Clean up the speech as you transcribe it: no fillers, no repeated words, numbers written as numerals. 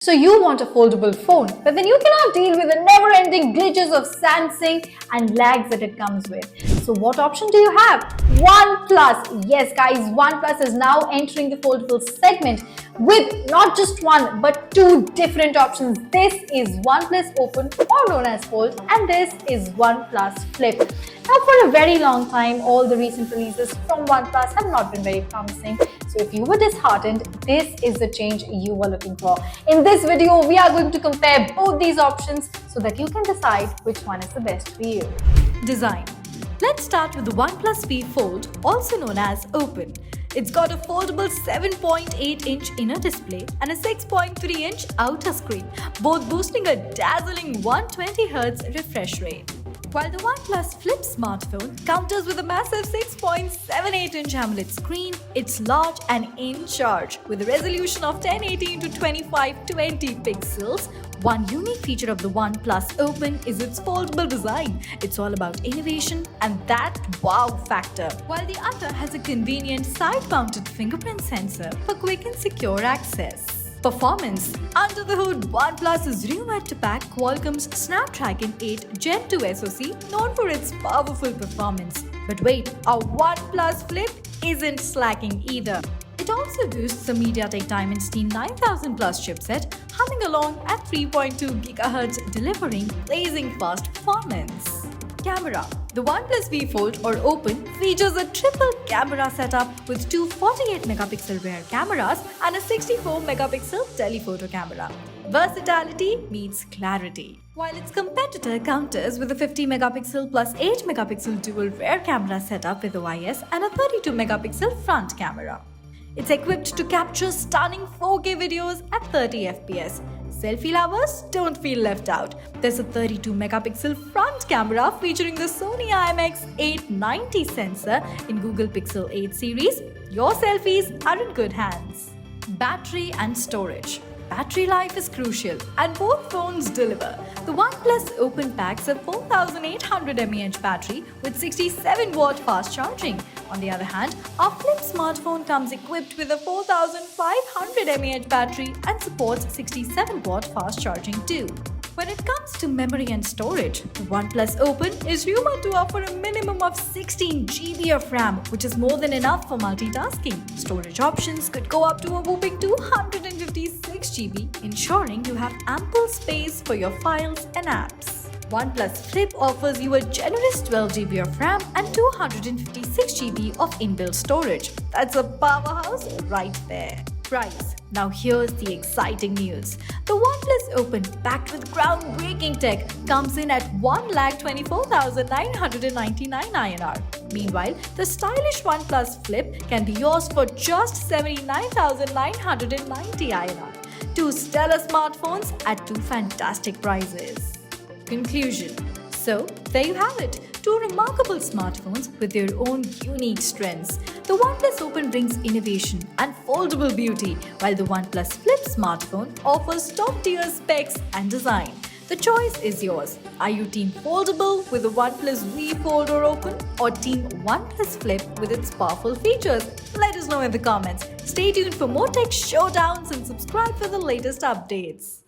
So you want a foldable phone, but then you cannot deal with the never-ending glitches of Samsung and lags that it comes with. So what option do you have? OnePlus. Yes guys, OnePlus is now entering the foldable segment with not just one but two different options. This is OnePlus Open, or known as Fold, and this is OnePlus Flip. Now for a very long time, all the recent releases from OnePlus have not been very promising. So if you were disheartened, this is the change you were looking for. In this video, we are going to compare both these options so that you can decide which one is the best for you. Design. Let's start with the OnePlus V Fold, also known as Open. It's got a foldable 7.8-inch inner display and a 6.3-inch outer screen, both boasting a dazzling 120Hz refresh rate. While the OnePlus Flip smartphone counters with a massive 6.78-inch AMOLED screen, it's large and in charge with a resolution of 1080x2520 pixels. One unique feature of the OnePlus Open is its foldable design. It's all about innovation and that wow factor. While the other has a convenient side-mounted fingerprint sensor for quick and secure access. Performance. Under the hood, OnePlus is rumored to pack Qualcomm's Snapdragon 8 Gen 2 SoC, known for its powerful performance. But wait, our OnePlus Flip isn't slacking either. It also boosts the MediaTek Dimensity 9000 Plus chipset, humming along at 3.2 GHz, delivering blazing fast performance. Camera. The OnePlus V Fold or Open features a triple camera setup with two 48-megapixel rear cameras and a 64-megapixel telephoto camera. Versatility meets clarity. While its competitor counters with a 50-megapixel plus 8-megapixel dual rear camera setup with OIS and a 32-megapixel front camera. It's equipped to capture stunning 4K videos at 30 FPS. Selfie lovers don't feel left out. There's a 32-megapixel front camera featuring the Sony IMX890 sensor in Google Pixel 8 series. Your selfies are in good hands. Battery and storage. Battery life is crucial and both phones deliver. The OnePlus Open packs a 4800 mAh battery with 67-watt fast charging. On the other hand, our Flip smartphone comes equipped with a 4500 mAh battery and supports 67-watt fast charging too. When it comes to memory and storage, the OnePlus Open is rumored to offer a minimum of 16 GB of RAM, which is more than enough for multitasking. Storage options could go up to a whopping 256 GB, ensuring you have ample space for your files and apps. OnePlus Flip offers you a generous 12 GB of RAM and 256 GB of inbuilt storage. That's a powerhouse right there. Price. Now here's the exciting news. The OnePlus Open, packed with groundbreaking tech, comes in at 1,24,999 INR. Meanwhile, the stylish OnePlus Flip can be yours for just 79,990 INR. Two stellar smartphones at two fantastic prices. Conclusion. So, there you have it. Two remarkable smartphones with their own unique strengths. The OnePlus Open brings innovation and foldable beauty, while the OnePlus Flip smartphone offers top-tier specs and design. The choice is yours. Are you team foldable with the OnePlus V Fold or Open, or team OnePlus Flip with its powerful features? Let us know in the comments. Stay tuned for more tech showdowns and subscribe for the latest updates.